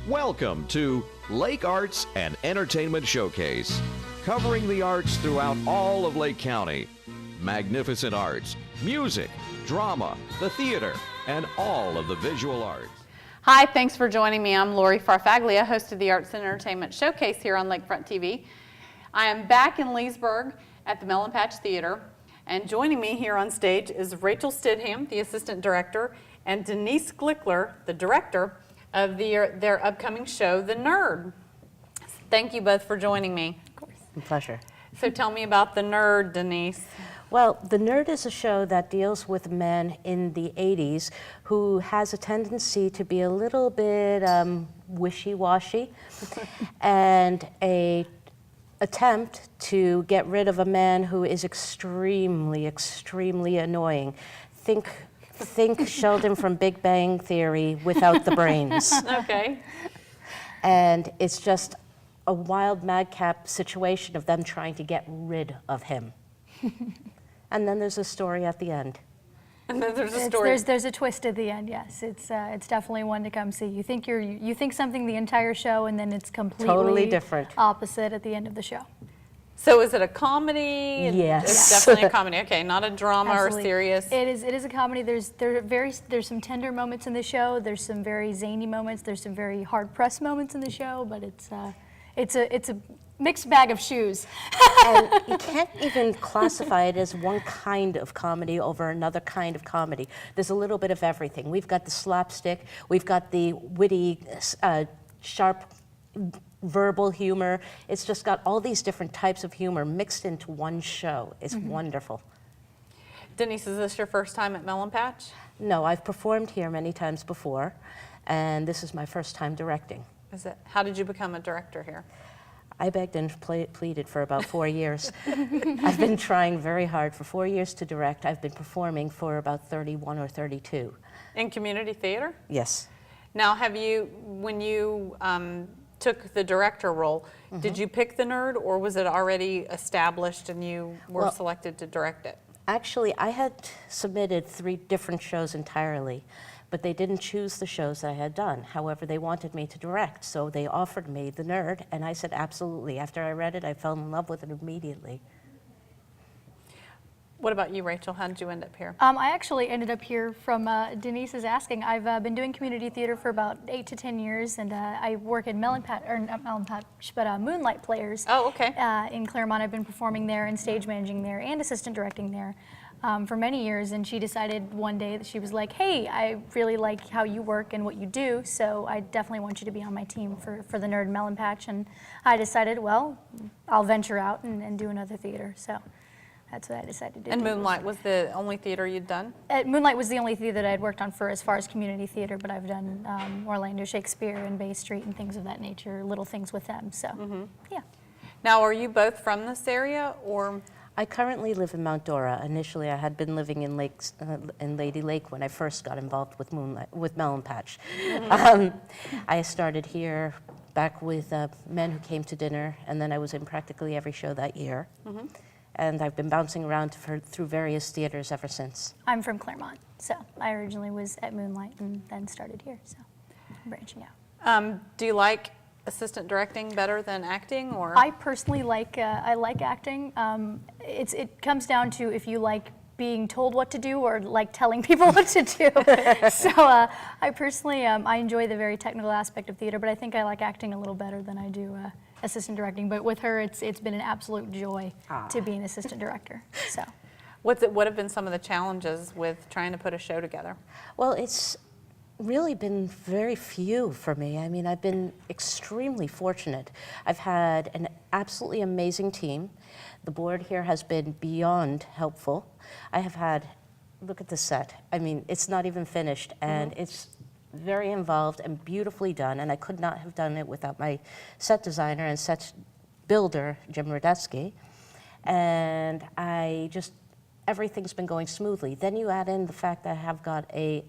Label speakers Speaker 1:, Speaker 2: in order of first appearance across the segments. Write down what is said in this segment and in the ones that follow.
Speaker 1: Welcome to Lake Arts and Entertainment Showcase, covering the arts throughout all of Lake County. Magnificent arts, music, drama, the theater, and all of the visual arts.
Speaker 2: Hi, thanks for joining me. I'm Lori Farfaglia, host of the Arts and Entertainment Showcase here on Lakefront TV. I am back in Leesburg at the Melon Patch Theatre, and joining me here on stage is Rachel Stidham, the assistant director, and Denise Glickler, the director of their upcoming show, The Nerd. Thank you both for joining me.
Speaker 3: Of course. A pleasure.
Speaker 2: So tell me about The Nerd, Denise.
Speaker 3: Well, The Nerd is a show that deals with a man in the 80s who has a tendency to be a little bit wishy-washy and an attempt to get rid of a man who is extremely, extremely annoying. Think Sheldon from Big Bang Theory without the brains.
Speaker 2: Okay.
Speaker 3: And it's just a wild madcap situation of them trying to get rid of him. And then there's a story at the end.
Speaker 2: And then there's a story.
Speaker 4: There's a twist at the end. Yes, it's definitely one to come see. You think something the entire show, and then it's completely
Speaker 3: Totally different.
Speaker 4: Opposite at the end of the show.
Speaker 2: So is it a comedy?
Speaker 3: Yes.
Speaker 2: It's definitely a comedy. Okay, not a drama
Speaker 4: Absolutely.
Speaker 2: or serious.
Speaker 4: It is a comedy. There's some tender moments in the show. There's some very zany moments. There's some very hard pressed moments in the show. But it's a mixed bag of shoes.
Speaker 3: And you can't even classify it as one kind of comedy over another kind of comedy. There's a little bit of everything. We've got the slapstick, we've got the witty, sharp verbal humor. It's just got all these different types of humor mixed into one show. It's wonderful.
Speaker 2: Denise, is this your first time at Melon Patch?
Speaker 3: No, I've performed here many times before, and this is my first time directing.
Speaker 2: Is it? How did you become a director here?
Speaker 3: I begged and pleaded for about 4 years. I've been trying very hard for 4 years to direct. I've been performing for about 31 or 32.
Speaker 2: In community theater?
Speaker 3: Yes.
Speaker 2: Now, when you took the director role, did you pick The Nerd, or was it already established and you were selected to direct it?
Speaker 3: Actually, I had submitted 3 different shows entirely, but they didn't choose the shows that I had done. However, they wanted me to direct, so they offered me The Nerd, and I said absolutely. After I read it, I fell in love with it immediately.
Speaker 2: What about you, Rachel? How did you end up here?
Speaker 4: I actually ended up here from Denise is asking. I've been doing community theater for about 8 to 10 years, and I work at Melon Patch, or not Melon Patch, but Moonlight Players.
Speaker 2: Oh, okay.
Speaker 4: In Claremont, I've been performing there and stage managing there and assistant directing there for many years. And she decided one day that she was like, "Hey, I really like how you work and what you do, so I definitely want you to be on my team for the Nerd Melon Patch." And I decided, well, I'll venture out and do another theater. So. That's what I decided to do.
Speaker 2: And Moonlight was the only theater you'd done?
Speaker 4: Moonlight was the only theater that I'd worked on for as far as community theater, but I've done Orlando Shakespeare and Bay Street and things of that nature, little things with them, so, yeah.
Speaker 2: Now, are you both from this area, or?
Speaker 3: I currently live in Mount Dora. Initially, I had been living in Lady Lake when I first got involved with Melon Patch. I started here back with Men Who Came to Dinner, and then I was in practically every show that year. And I've been bouncing around through various theaters ever since.
Speaker 4: I'm from Claremont, so I originally was at Moonlight and then started here, so I'm branching out.
Speaker 2: Do you like assistant directing better than acting, or?
Speaker 4: I personally like acting. It comes down to if you like being told what to do or like telling people what to do. So I personally, I enjoy the very technical aspect of theater, but I think I like acting a little better than I do assistant directing. But with her, it's been an absolute joy to be an assistant director. So,
Speaker 2: What have been some of the challenges with trying to put a show together?
Speaker 3: Well, it's really been very few for me. I mean, I've been extremely fortunate. I've had an absolutely amazing team. The board here has been beyond helpful. I have had, look at the set. I mean, it's not even finished, and it's very involved and beautifully done, and I could not have done it without my set designer and set builder, Jim Radetsky. And everything's been going smoothly. Then you add in the fact that I have got a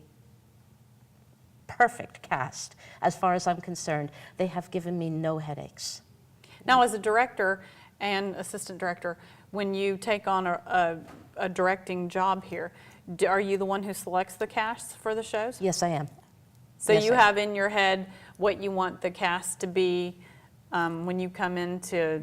Speaker 3: perfect cast. As far as I'm concerned, they have given me no headaches.
Speaker 2: Now, as a director and assistant director, when you take on a directing job here, are you the one who selects the cast for the shows?
Speaker 3: Yes, I am.
Speaker 2: So
Speaker 3: Yes,
Speaker 2: you
Speaker 3: I-
Speaker 2: have in your head what you want the cast to be when you come in to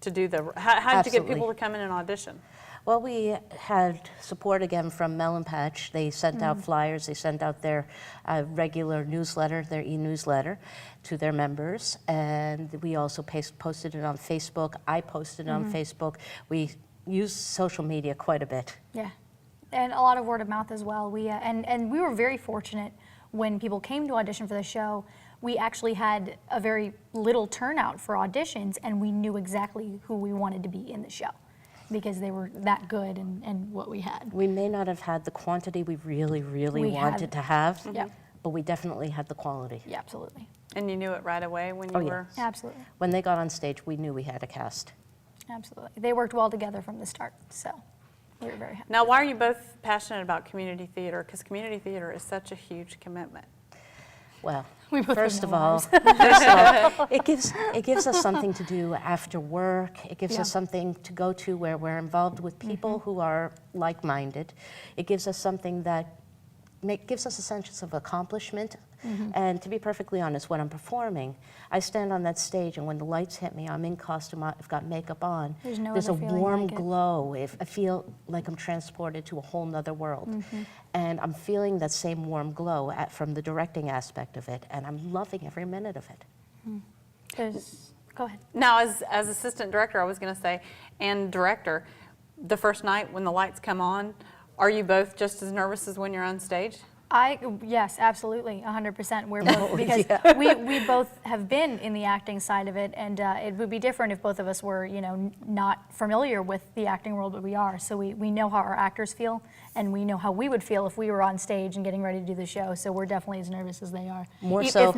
Speaker 2: do the, how did you get people to come in and audition?
Speaker 3: Well, we had support again from Melon Patch. They sent out flyers, they sent out their regular newsletter, their e-newsletter to their members, and we also posted it on Facebook. I posted it on Facebook. We used social media quite a bit.
Speaker 4: Yeah, and a lot of word of mouth as well. And we were very fortunate when people came to audition for the show. We actually had a very little turnout for auditions, and we knew exactly who we wanted to be in the show, because they were that good and what we had.
Speaker 3: We may not have had the quantity we really wanted to have, but we definitely had the quality.
Speaker 4: Yeah, absolutely.
Speaker 2: And you knew it right away when you were?
Speaker 3: Yes.
Speaker 4: Absolutely.
Speaker 3: When they got on stage, we knew we had a cast.
Speaker 4: Absolutely. They worked well together from the start, so we were very happy.
Speaker 2: Now, why are you both passionate about community theater? Because community theater is such a huge commitment.
Speaker 3: Well,
Speaker 4: We both
Speaker 3: first
Speaker 4: have
Speaker 3: of
Speaker 4: no
Speaker 3: all,
Speaker 4: lives.
Speaker 3: it gives us something to do after work. It gives
Speaker 4: Yeah.
Speaker 3: us something to go to where we're involved with people who are like-minded. It gives us something that gives us a sense of accomplishment. And to be perfectly honest, when I'm performing, I stand on that stage, and when the lights hit me, I'm in costume, I've got makeup on.
Speaker 4: There's no
Speaker 3: There's a
Speaker 4: other feeling
Speaker 3: warm
Speaker 4: like it.
Speaker 3: glow. I feel like I'm transported to a whole nother world. And I'm feeling that same warm glow from the directing aspect of it, and I'm loving every minute of it.
Speaker 4: Go ahead.
Speaker 2: Now, as assistant director, I was going to say, and director, the first night when the lights come on, are you both just as nervous as when you're on stage?
Speaker 4: Yes, absolutely, 100%. We're both, because we both have been in the acting side of it, and it would be different if both of us were, not familiar with the acting world, but we are. So we know how our actors feel, and we know how we would feel if we were on stage and getting ready to do the show. So we're definitely as nervous as they are,
Speaker 3: More so,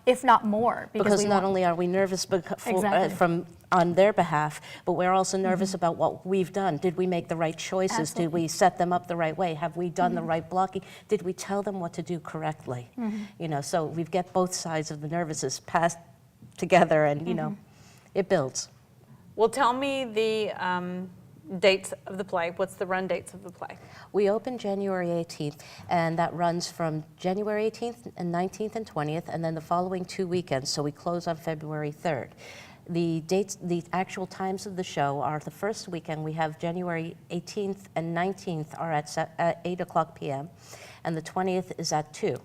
Speaker 4: if not more,
Speaker 3: because
Speaker 4: we
Speaker 3: not
Speaker 4: want,
Speaker 3: only are we nervous
Speaker 4: Exactly.
Speaker 3: on their behalf, but we're also nervous about what we've done. Did we make the right choices?
Speaker 4: Absolutely.
Speaker 3: Did we set them up the right way? Have we done the right blocking? Did we tell them what to do correctly? So we get both sides of the nervousness passed together, and it builds.
Speaker 2: Well, tell me the dates of the play. What's the run dates of the play?
Speaker 3: We open January 18th, and that runs from January 18th and 19th and 20th, and then the following 2 weekends, so we close on February 3rd. The dates, the actual times of the show are the first weekend, we have January 18th and 19th are at 8 o'clock p.m., and the 20th is at 2.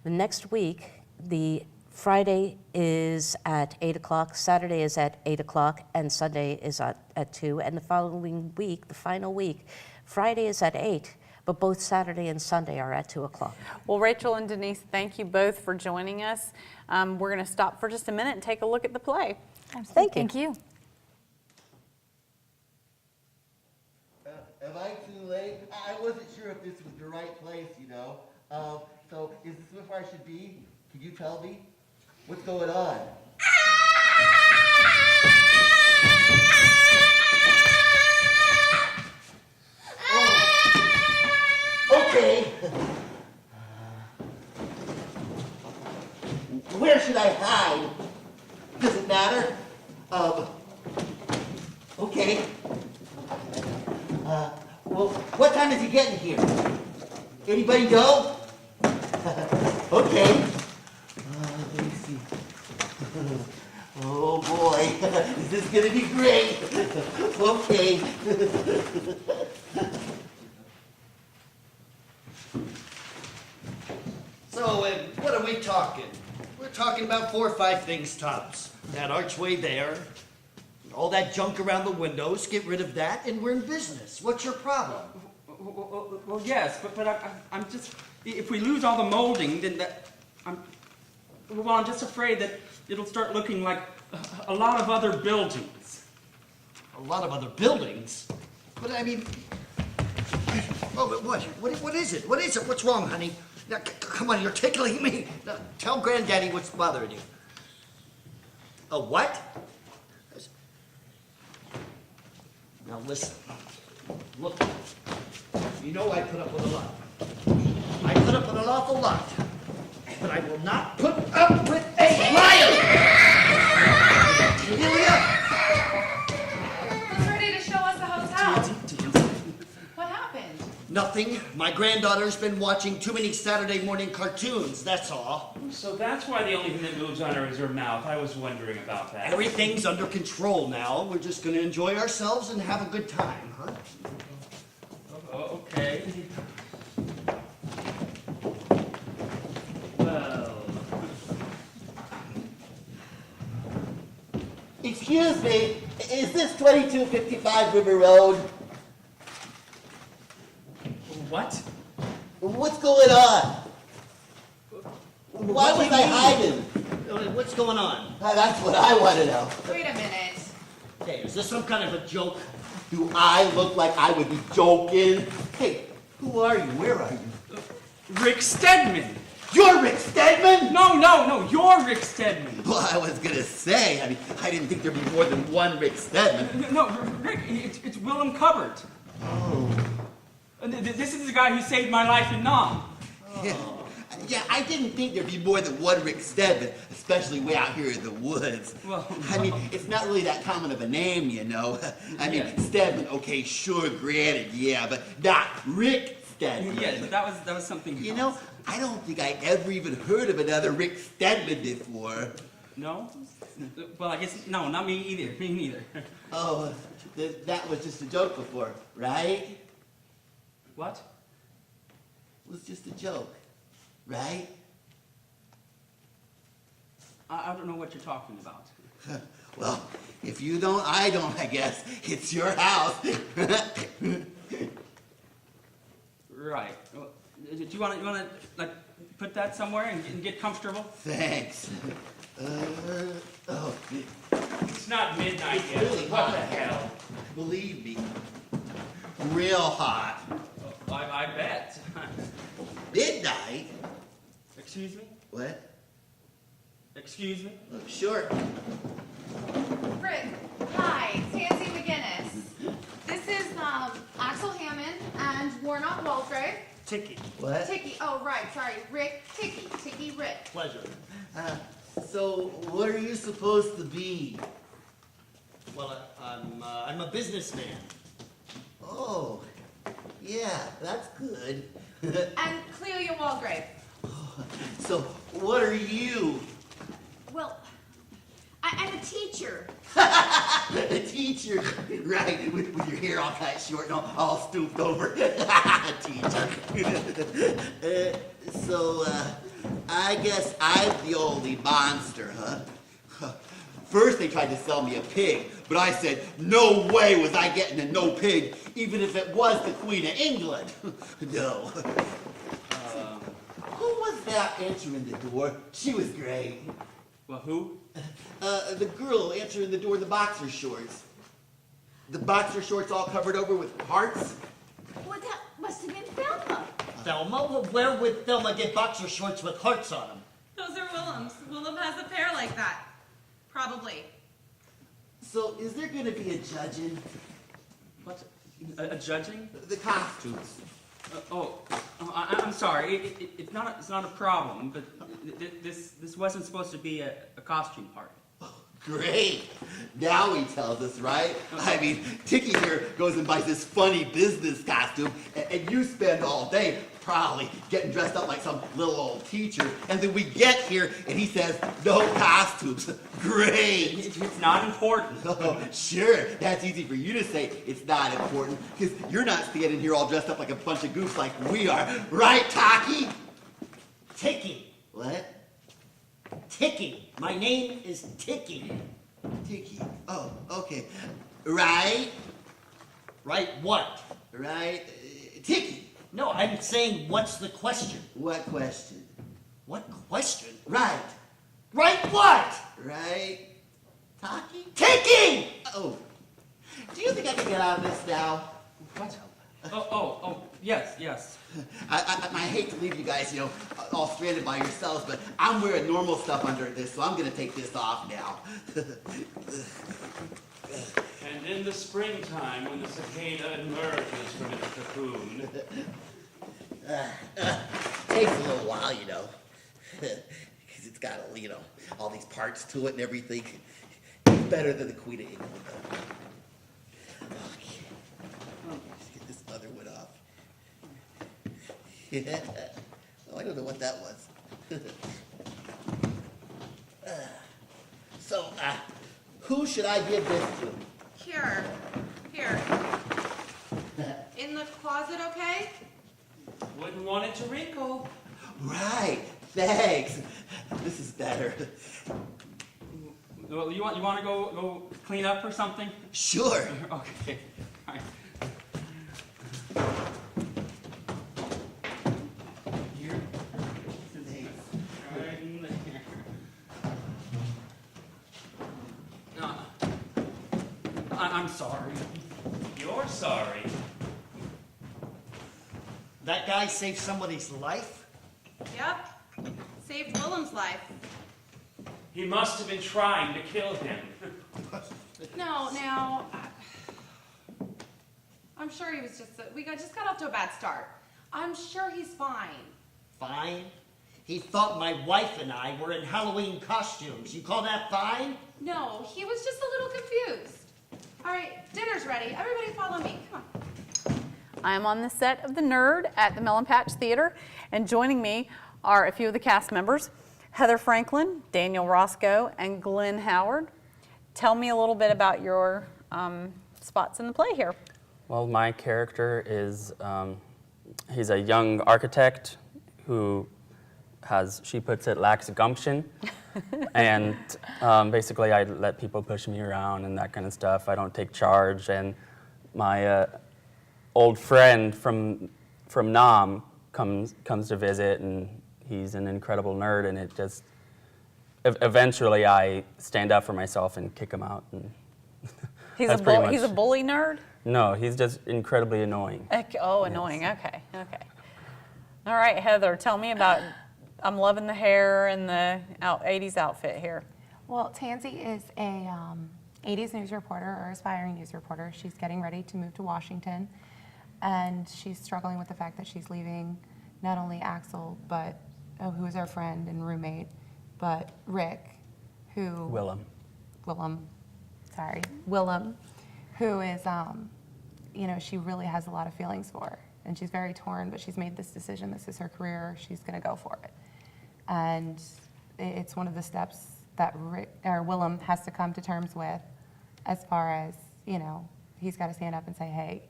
Speaker 3: The next week, the Friday is at 8 o'clock, Saturday is at 8 o'clock, and Sunday is at 2. And the following week, the final week, Friday is at 8, but both Saturday and Sunday are at 2 o'clock.
Speaker 2: Well, Rachel and Denise, thank you both for joining us. We're going to stop for just a minute and take a look at the play.
Speaker 4: Absolutely.
Speaker 3: Thank you.
Speaker 4: Thank you.
Speaker 5: Am I too late? I wasn't sure if this was the right place, So is this where I should be? Can you tell me? What's going on? Oh. Okay. Where should I hide? Does it matter? Okay. Well, what time is he getting here? Anybody know? Okay. Let me see. Oh boy, this is gonna be great. Okay.
Speaker 6: So, what are we talking? We're talking about 4 or 5 things tops. That archway there, all that junk around the windows, get rid of that, and we're in business. What's your problem?
Speaker 7: Well, yes, but I'm just, if we lose all the molding, then I'm just afraid that it'll start looking like a lot of other buildings.
Speaker 6: A lot of other buildings? But I mean, oh, but what is it? What is it? What's wrong, honey? Now, come on, you're tickling me. Now, tell Granddaddy what's bothering you. A what? Now listen, look, you know I put up with a lot. I put up with an awful lot, but I will not put up with a liar! Amelia!
Speaker 8: Who's ready to show us the hotel? What happened?
Speaker 6: Nothing. My granddaughter's been watching too many Saturday morning cartoons, that's all.
Speaker 7: So that's why the only thing that moves on her is her mouth. I was wondering about that.
Speaker 6: Everything's under control now. We're just gonna enjoy ourselves and have a good time, huh?
Speaker 7: Okay. Well.
Speaker 5: Excuse me, is this 2255 River Road?
Speaker 7: What?
Speaker 5: What's going on? Why
Speaker 6: What do
Speaker 5: was
Speaker 6: you
Speaker 5: I
Speaker 6: mean?
Speaker 5: hiding?
Speaker 6: What's going on?
Speaker 5: That's what I want to know.
Speaker 8: Wait a minute.
Speaker 6: Hey, is this some kind of a joke?
Speaker 5: Do I look like I would be joking? Hey, who are you? Where are you?
Speaker 7: Rick Stedman!
Speaker 5: You're Rick Stedman?
Speaker 7: No, you're Rick Stedman.
Speaker 5: Well, I was gonna say, I didn't think there'd be more than one Rick Stedman.
Speaker 7: No, Rick, it's Willem Cubbert.
Speaker 5: Oh.
Speaker 7: This is the guy who saved my life in Nam.
Speaker 5: Yeah, I didn't think there'd be more than one Rick Stedman, especially way out here in the woods.
Speaker 7: Well,
Speaker 5: I mean, it's not really that common of a name, you know. I mean,
Speaker 7: Yeah.
Speaker 5: Stedman, okay, sure, granted, yeah, but not Rick Stedman.
Speaker 7: Yeah, that was something else.
Speaker 5: You know, I don't think I ever even heard of another Rick Stedman before.
Speaker 7: No? Well, I guess, no, not me either. Me neither.
Speaker 5: Oh, that was just a joke before, right?
Speaker 7: What?
Speaker 5: It was just a joke, right?
Speaker 7: I don't know what you're talking about.
Speaker 5: Well, if you don't, I don't, I guess. It's your house.
Speaker 7: Right. Well, do you want to like put that somewhere and get comfortable?
Speaker 5: Thanks. Oh,
Speaker 7: It's not midnight
Speaker 5: it's
Speaker 7: yet.
Speaker 5: really
Speaker 7: What
Speaker 5: hot.
Speaker 7: the hell?
Speaker 5: Believe me. Real hot.
Speaker 7: I bet.
Speaker 5: Midnight?
Speaker 7: Excuse me?
Speaker 5: What?
Speaker 7: Excuse me?
Speaker 5: Sure.
Speaker 8: Rick, hi, it's Nancy McGinnis. This is Axel Hammond and Warnock Walgrave.
Speaker 6: Ticky.
Speaker 5: What?
Speaker 8: Tiki, oh right, sorry, Rick, Tiki Rick.
Speaker 6: Pleasure.
Speaker 5: So, what are you supposed to be?
Speaker 6: Well, I'm a businessman.
Speaker 5: Oh, yeah, that's good.
Speaker 8: And Clelia Walgrave.
Speaker 5: So, what are you?
Speaker 8: Well, I'm a teacher.
Speaker 5: A teacher, right? With your hair all cut short and all stooped over. Teacher. I guess I'm the only monster, huh? First they tried to sell me a pig, but I said, no way was I getting a no pig, even if it was the Queen of England. No. Who was that answering the door? She was great.
Speaker 7: Well, who?
Speaker 5: The girl answering the door in the boxer shorts. The boxer shorts all covered over with hearts.
Speaker 8: Well, that must have been Thelma.
Speaker 6: Thelma? Well, where would Thelma get boxer shorts with hearts on them?
Speaker 8: Those are Willem's. Willem has a pair like that. Probably.
Speaker 5: So, is there going to be a judging?
Speaker 7: What? A judging?
Speaker 5: The costumes.
Speaker 7: I'm sorry. It's not a problem, but this wasn't supposed to be a costume party.
Speaker 5: Great. Now he tells us, right? I mean, Tiki here goes and buys this funny business costume, and you spend all day probably getting dressed up like some little old teacher, and then we get here and he says, no costumes. Great.
Speaker 7: It's not important.
Speaker 5: Oh, sure, that's easy for you to say it's not important, because you're not standing here all dressed up like a bunch of goofs like we are. Right, Taki?
Speaker 6: Ticky.
Speaker 5: What?
Speaker 6: Ticky. My name is Ticky.
Speaker 5: Tiki. Oh, okay. Right?
Speaker 6: Right what?
Speaker 5: Right? Tiki.
Speaker 6: No, I'm saying what's the question?
Speaker 5: What question?
Speaker 6: What question?
Speaker 5: Right.
Speaker 6: Right what?
Speaker 5: Right? Taki?
Speaker 6: Ticky!
Speaker 5: Oh. Do you think I can get out of this now?
Speaker 7: What? Oh, yes.
Speaker 5: I hate to leave you guys, all stranded by yourselves, but I'm wearing normal stuff under this, so I'm gonna take this off now.
Speaker 7: And in the springtime, when the cicada emerges from its cocoon.
Speaker 5: Takes a little while, because it's got, all these parts to it and everything. It's better than the Queen of England. Okay. Let's get this other one off. Oh, I don't know what that was. Who should I give this to?
Speaker 8: Here. In the closet, okay?
Speaker 7: Wouldn't want it to wrinkle.
Speaker 5: Right, thanks. This is better.
Speaker 7: Well, you want to go clean up or something?
Speaker 5: Sure.
Speaker 7: Okay. All right. Here. Right in there. I'm sorry.
Speaker 6: You're sorry. That guy saved somebody's life?
Speaker 8: Yep. Saved Willem's life.
Speaker 7: He must have been trying to kill him.
Speaker 8: No, now, I'm sure he was we just got off to a bad start. I'm sure he's fine.
Speaker 6: Fine? He thought my wife and I were in Halloween costumes. You call that fine?
Speaker 8: No, he was just a little confused. All right, dinner's ready. Everybody follow me. Come on.
Speaker 2: I am on the set of The Nerd at the Melon Patch Theatre, and joining me are a few of the cast members, Heather Franklin, Daniel Roscoe, and Glenn Howard. Tell me a little bit about your spots in the play here.
Speaker 9: Well, my character is, he's a young architect who she puts it, lacks gumption. And basically I let people push me around and that kind of stuff. I don't take charge. And my old friend from Nam comes to visit, and he's an incredible nerd, and it just, eventually I stand up for myself and kick him out. And
Speaker 2: He's
Speaker 9: that's
Speaker 2: a bully nerd?
Speaker 9: No, he's just incredibly annoying.
Speaker 2: Oh, annoying. Okay. All right, Heather, tell me about, I'm loving the hair and the 80s outfit here.
Speaker 10: Well, Tansy is a 80s news reporter or aspiring news reporter. She's getting ready to move to Washington, and she's struggling with the fact that she's leaving not only Axel, but who is our friend and roommate, but Rick, who... Willem, who is, she really has a lot of feelings for. And she's very torn, but she's made this decision. This is her career. She's going to go for it. And it's one of the steps that Willem has to come to terms with, as far as, he's got to stand up and say, hey,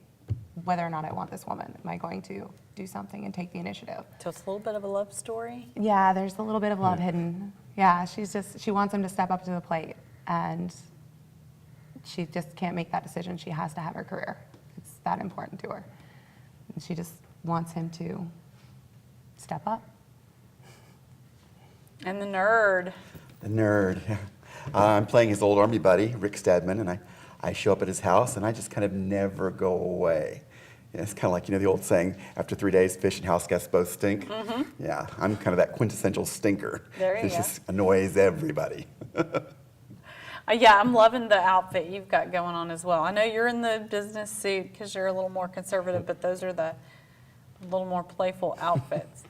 Speaker 10: whether or not I want this woman, am I going to do something and take the initiative?
Speaker 2: So it's a little bit of a love story?
Speaker 10: Yeah, there's a little bit of love hidden. Yeah, she wants him to step up to the plate, and she just can't make that decision. She has to have her career. It's that important to her. And she just wants him to step up.
Speaker 2: And the nerd.
Speaker 11: The nerd. I'm playing his old army buddy, Rick Stedman, and I show up at his house, and I just kind of never go away. It's kind of like, the old saying, after 3 days, fish and house guests both stink. Mm-hmm. Yeah, I'm kind of that quintessential stinker.
Speaker 2: There you go.
Speaker 11: It just annoys everybody.
Speaker 2: Yeah, I'm loving the outfit you've got going on as well. I know you're in the business suit because you're a little more conservative, but those are the little more playful outfits.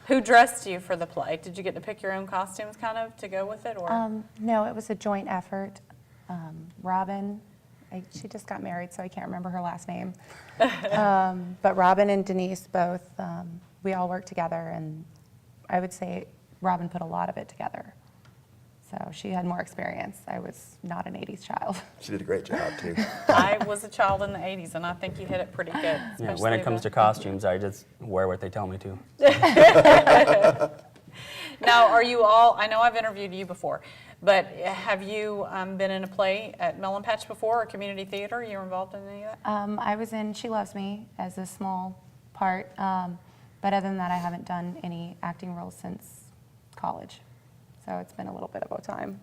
Speaker 2: Who dressed you for the play? Did you get to pick your own costumes kind of to go with it? Or?
Speaker 10: No, it was a joint effort. Robin, she just got married, so I can't remember her last name. But Robin and Denise both, we all worked together, and I would say Robin put a lot of it together. So she had more experience. I was not an 80s child.
Speaker 11: She did a great job, too.
Speaker 2: I was a child in the 80s, and I think you hit it pretty good.
Speaker 9: Yeah, when it comes to costumes, I just wear what they tell me to.
Speaker 2: Now, are you all, I know I've interviewed you before, but have you been in a play at Melon Patch before, or community theater? Are you involved in any of that?
Speaker 10: I was in She Loves Me as a small part, but other than that, I haven't done any acting roles since college. So it's been a little bit of a time.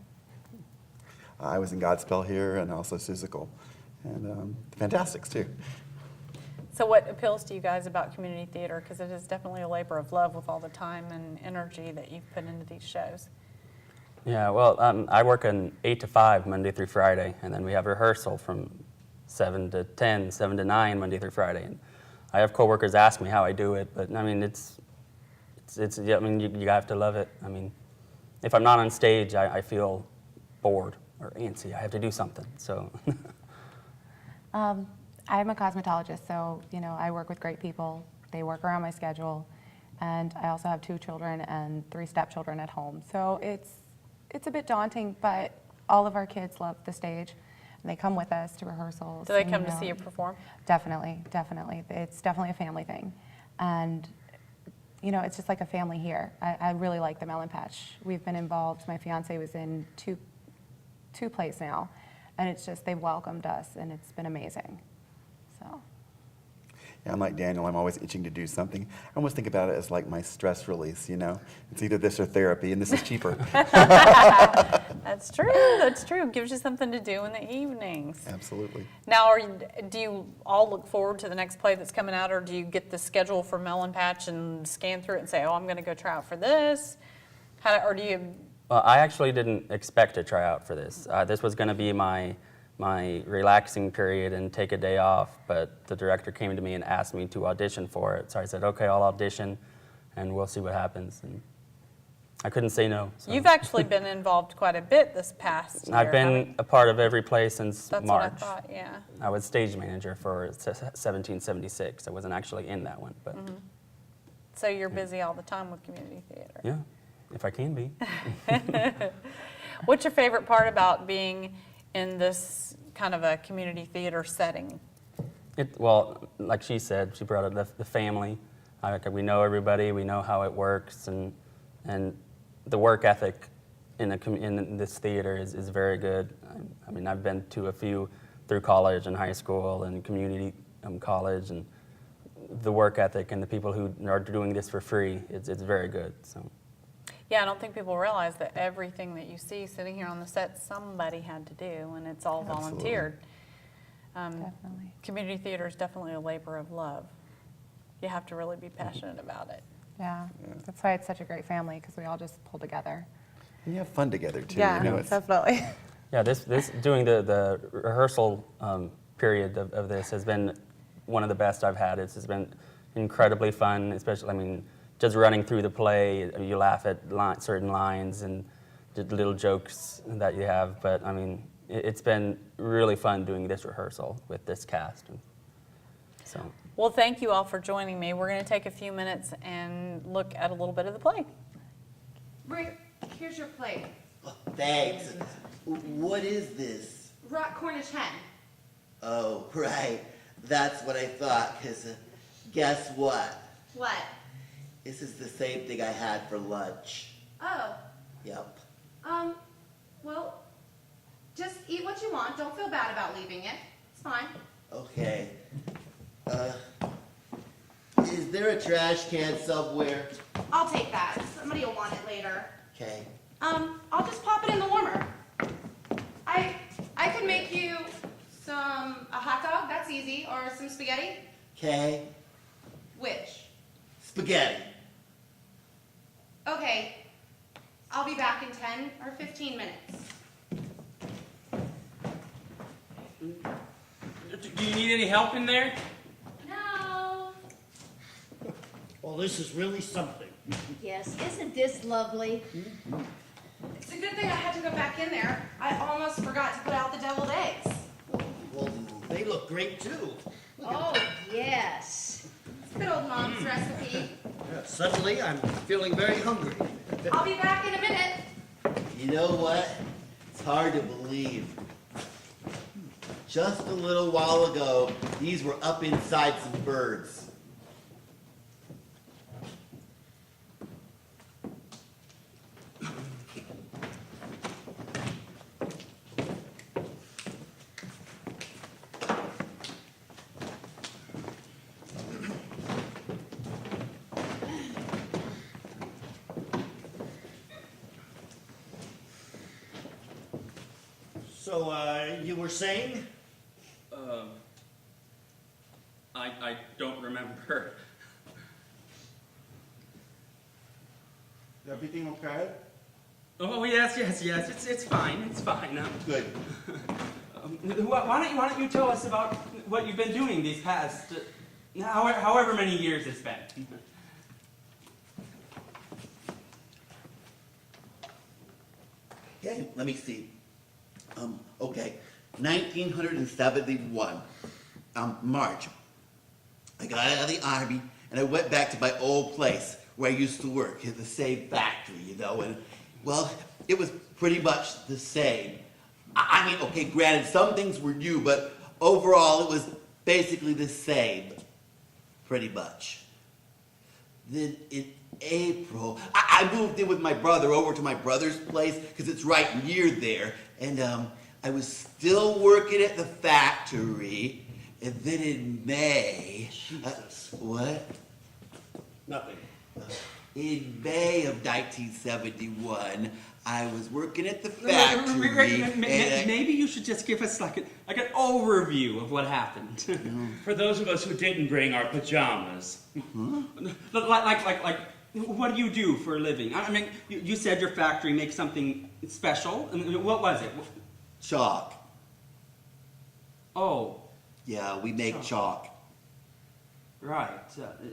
Speaker 11: I was in Godspell here, and also Seussical, and Fantastics, too.
Speaker 2: So what appeals to you guys about community theater? Because it is definitely a labor of love with all the time and energy that you've put into these shows.
Speaker 9: Yeah, well, I work an 8 to 5 Monday through Friday, and then we have rehearsal from 7 to 10, 7 to 9 Monday through Friday. And I have coworkers ask me how I do it, but I mean, you have to love it. I mean, if I'm not on stage, I feel bored or antsy. I have to do something, so.
Speaker 10: I'm a cosmetologist, so, I work with great people. They work around my schedule, and I also have 2 children and 3 stepchildren at home. So it's a bit daunting, but all of our kids love the stage, and they come with us to rehearsals.
Speaker 2: Do they
Speaker 10: and,
Speaker 2: come to see you perform?
Speaker 10: Definitely, definitely. It's definitely a family thing. And, you know, it's just like a family here. I really like the Melon Patch. We've been involved. My fiance was in two plays now, and it's just, they've welcomed us, and it's been amazing. So.
Speaker 11: Yeah, I'm like Daniel. I'm always itching to do something. I almost think about it as like my stress release, you know? It's either this or therapy, and this is cheaper.
Speaker 2: That's true. That's true. Gives you something to do in the evenings.
Speaker 11: Absolutely.
Speaker 2: Now, do you all look forward to the next play that's coming out, or do you get the schedule for Melon Patch and scan through it and say, oh, I'm going to go try out for this? Or do you?
Speaker 9: Well, I actually didn't expect to try out for this. This was going to be my relaxing period and take a day off, but the director came to me and asked me to audition for it. So I said, okay, I'll audition, and we'll see what happens. And I couldn't say no. So.
Speaker 2: You've actually been involved quite a bit this past year.
Speaker 9: I've been a part of every play since
Speaker 2: That's
Speaker 9: March.
Speaker 2: what I thought, yeah.
Speaker 9: I was stage manager for 1776. I wasn't actually in that one, but
Speaker 2: So you're busy all the time with community theater.
Speaker 9: yeah, if I can be.
Speaker 2: What's your favorite part about being in this kind of a community theater setting?
Speaker 9: Well, like she said, she brought up the family. We know everybody, we know how it works, and the work ethic in this theater is very good. I mean, I've been to a few through college and high school and community college, and the work ethic and the people who are doing this for free, it's very good. So.
Speaker 2: Yeah, I don't think people realize that everything that you see sitting here on the set, somebody had to do, and it's all volunteered.
Speaker 10: Definitely.
Speaker 2: Community theater is definitely a labor of love. You have to really be passionate about it.
Speaker 10: Yeah, that's why it's such a great family, because we all just pull together.
Speaker 11: And you have fun together, too.
Speaker 10: Yeah,
Speaker 11: you know, it's,
Speaker 10: definitely.
Speaker 9: Yeah, this doing the rehearsal period of this has been one of the best I've had. It's been incredibly fun, especially, I mean, just running through the play, you laugh at certain lines and the little jokes that you have, but I mean, it's been really fun doing this rehearsal with this cast. So.
Speaker 2: Well, thank you all for joining me. We're going to take a few minutes and look at a little bit of the play.
Speaker 8: Here's your plate.
Speaker 5: Oh, thanks. What is this?
Speaker 8: Rock Cornish hen.
Speaker 5: Oh, right. That's what I thought, because guess what?
Speaker 8: What?
Speaker 5: This is the same thing I had for lunch.
Speaker 8: Oh.
Speaker 5: Yep.
Speaker 8: Well, just eat what you want. Don't feel bad about leaving it. It's fine.
Speaker 5: Okay. Is there a trash can somewhere?
Speaker 8: I'll take that. Somebody will want it later.
Speaker 5: Okay.
Speaker 8: I'll just pop it in the warmer. I could make you a hot dog. That's easy. Or some spaghetti.
Speaker 5: Okay.
Speaker 8: Which?
Speaker 5: Spaghetti.
Speaker 8: Okay. I'll be back in 10 or 15 minutes.
Speaker 7: Do you need any help in there?
Speaker 8: No.
Speaker 6: Well, this is really something.
Speaker 12: Yes, isn't this lovely?
Speaker 8: It's a good thing I had to go back in there. I almost forgot to put out the deviled eggs.
Speaker 6: Well, they look great, too.
Speaker 12: Oh, yes.
Speaker 8: It's good old Mom's recipe.
Speaker 6: Yeah, suddenly, I'm feeling very hungry.
Speaker 8: I'll be back in a minute.
Speaker 5: You know what? It's hard to believe. Just a little while ago, these were up inside some birds.
Speaker 6: So, you were saying?
Speaker 7: I don't remember.
Speaker 6: Everything okay?
Speaker 7: Oh, yes, it's fine, it's fine.
Speaker 5: Good.
Speaker 7: Why don't you tell us about what you've been doing these past, however many years it's been?
Speaker 5: Okay, let me see. Okay, 1971, March. I got out of the Army and I went back to my old place where I used to work in the same factory, you know, and, well, it was pretty much the same. I mean, okay, granted, some things were new, but overall it was basically the same, pretty much. Then in April, I moved in with my brother over to my brother's place because it's right near there, and I was still working at the factory, and then in May, what?
Speaker 7: Nothing.
Speaker 5: In May of 1971, I was working at the factory.
Speaker 7: Maybe you should just give us like an overview of what happened.
Speaker 13: For those of us who didn't bring our pajamas.
Speaker 7: Like, what do you do for a living? I mean, you said your factory makes something special. What was it?
Speaker 5: Chalk.
Speaker 7: Oh.
Speaker 5: Yeah, we make chalk.
Speaker 7: Right.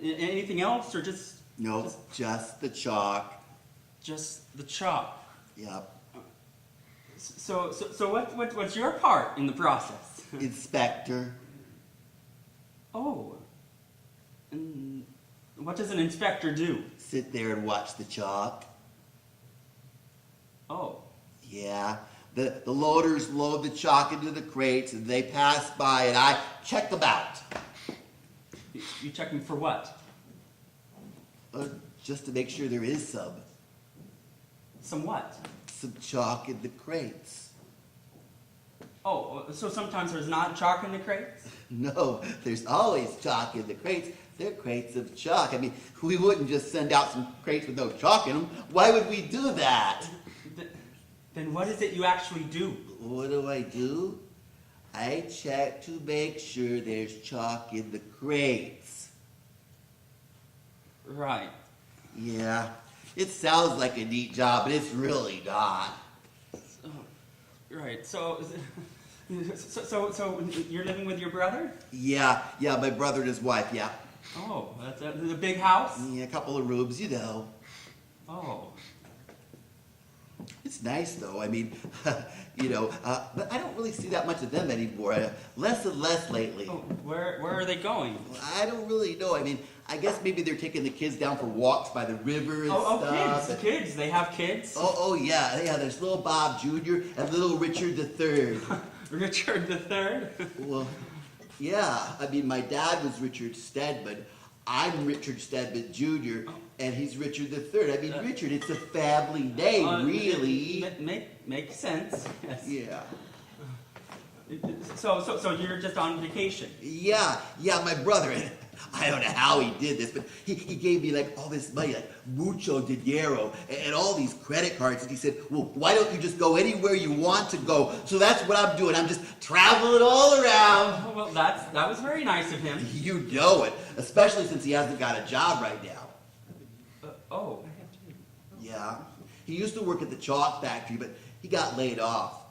Speaker 7: Anything else, or just?
Speaker 5: No, just the chalk.
Speaker 7: Just the chalk.
Speaker 5: Yep.
Speaker 7: So what's your part in the process?
Speaker 5: Inspector.
Speaker 7: Oh. And what does an inspector do?
Speaker 5: Sit there and watch the chalk.
Speaker 7: Oh.
Speaker 5: Yeah. The loaders load the chalk into the crates and they pass by and I check them out.
Speaker 7: You check them for what?
Speaker 5: Just to make sure there is some.
Speaker 7: Some what?
Speaker 5: Some chalk in the crates.
Speaker 7: Oh, so sometimes there's not chalk in the crates?
Speaker 5: No, there's always chalk in the crates. They're crates of chalk. I mean, we wouldn't just send out some crates with no chalk in them. Why would we do that?
Speaker 7: Then what is it you actually do?
Speaker 5: What do? I check to make sure there's chalk in the crates.
Speaker 7: Right.
Speaker 5: Yeah, it sounds like a neat job, but it's really not.
Speaker 7: Right, so you're living with your brother?
Speaker 5: Yeah, my brother and his wife, yeah.
Speaker 7: Oh, that's a big house?
Speaker 5: Yeah, a couple of rooms, you know.
Speaker 7: Oh.
Speaker 5: It's nice, though. I mean, but I don't really see that much of them anymore. Less and less lately.
Speaker 7: Oh, where are they going?
Speaker 5: I don't really know. I mean, I guess maybe they're taking the kids down for walks by the river and stuff.
Speaker 7: Kids. They have kids?
Speaker 5: Oh, yeah. There's little Bob Jr. and little Richard III.
Speaker 7: Richard III?
Speaker 5: Well, yeah. I mean, my dad was Richard Stedman. I'm Richard Stedman Jr., and he's Richard III. I mean, Richard, it's a family name, really.
Speaker 7: Makes sense. Yes.
Speaker 5: Yeah.
Speaker 7: So you're just on vacation?
Speaker 5: Yeah, my brother. I don't know how he did this, but he gave me like all this money, like mucho dinero, and all these credit cards. And he said, well, why don't you just go anywhere you want to go? So that's what I'm doing. I'm just traveling all around.
Speaker 7: Oh, well, that was very nice of him.
Speaker 5: You know it, especially since he hasn't got a job right now.
Speaker 7: Oh.
Speaker 5: Yeah. He used to work at the chalk factory, but he got laid off.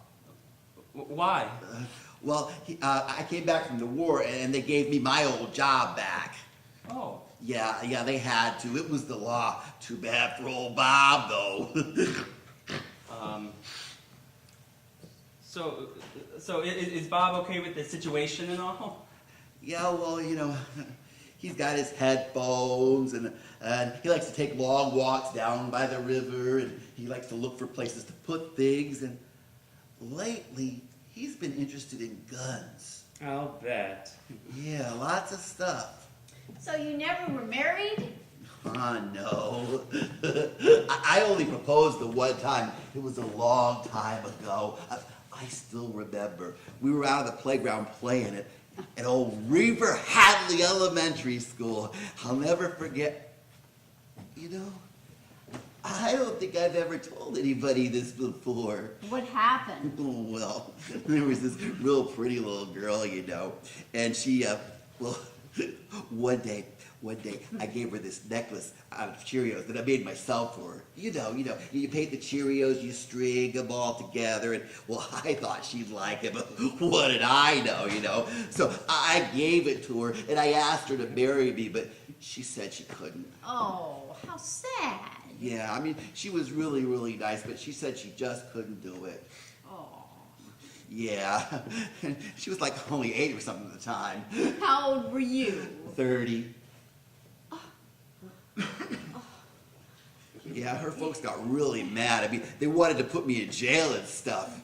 Speaker 7: Why?
Speaker 5: Well, I came back from the war, and they gave me my old job back.
Speaker 7: Oh.
Speaker 5: Yeah, they had to. It was the law. Too bad for old Bob, though.
Speaker 7: So is Bob okay with the situation and all?
Speaker 5: Yeah, well, he's got his headphones, and he likes to take long walks down by the river, and he likes to look for places to put things, and lately, he's been interested in guns.
Speaker 13: I'll bet.
Speaker 5: Yeah, lots of stuff.
Speaker 12: So you never were married?
Speaker 5: No. I only proposed the one time. It was a long time ago. I still remember. We were out on the playground playing at old Reaver Hadley Elementary School. I'll never forget. I don't think I've ever told anybody this before.
Speaker 12: What happened?
Speaker 5: Oh, well, there was this real pretty little girl, and she, one day, I gave her this necklace out of Cheerios that I made myself for her. You paint the Cheerios, you string them all together, and, well, I thought she'd like it, but what did I know? So I gave it to her, and I asked her to marry me, but she said she couldn't.
Speaker 12: Oh, how sad.
Speaker 5: Yeah, I mean, she was really, really nice, but she said she just couldn't do it.
Speaker 12: Oh.
Speaker 5: Yeah, she was like only 8 or something at the time.
Speaker 12: How old were you?
Speaker 5: 30. Yeah, her folks got really mad. I mean, they wanted to put me in jail and stuff.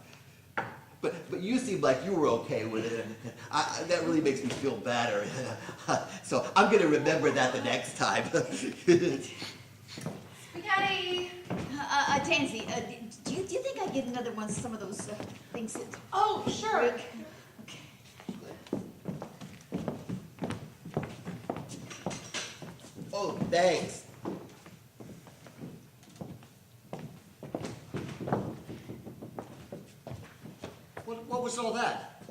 Speaker 5: But you seem like you were okay with it. That really makes me feel better. So I'm gonna remember that the next time.
Speaker 8: Spaghetti!
Speaker 12: Tansy, do you think I get another one, some of those things that...
Speaker 8: Oh, sure.
Speaker 5: Oh, thanks.
Speaker 6: What was all that?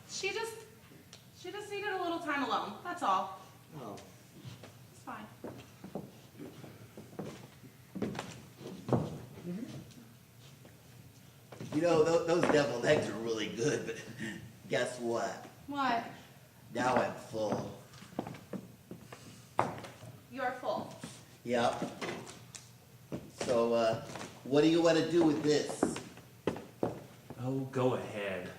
Speaker 8: She just needed a little time alone, that's all.
Speaker 6: Oh.
Speaker 8: It's fine.
Speaker 5: You know, those deviled eggs are really good, but guess what?
Speaker 8: What?
Speaker 5: Now I'm full.
Speaker 8: You're full.
Speaker 5: Yep. So, what do you want to do with this?
Speaker 13: Oh, go ahead.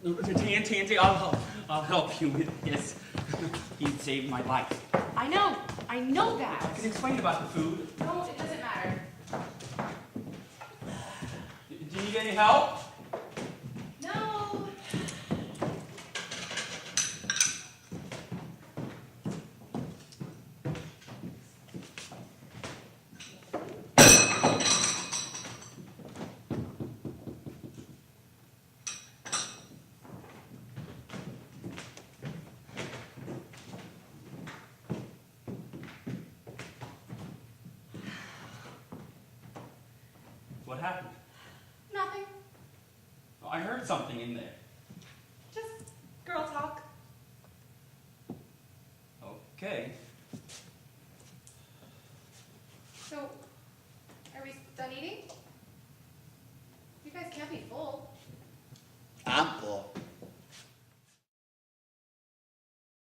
Speaker 13: Tansy, I'll help you with this. He saved my life.
Speaker 8: I know that.
Speaker 13: I can explain about the food.
Speaker 8: No, it doesn't matter.
Speaker 13: Do you need any help?
Speaker 8: No.
Speaker 13: What happened?
Speaker 8: Nothing.
Speaker 13: I heard something in there.
Speaker 8: Just girl talk.
Speaker 13: Okay.
Speaker 8: So, are we done eating?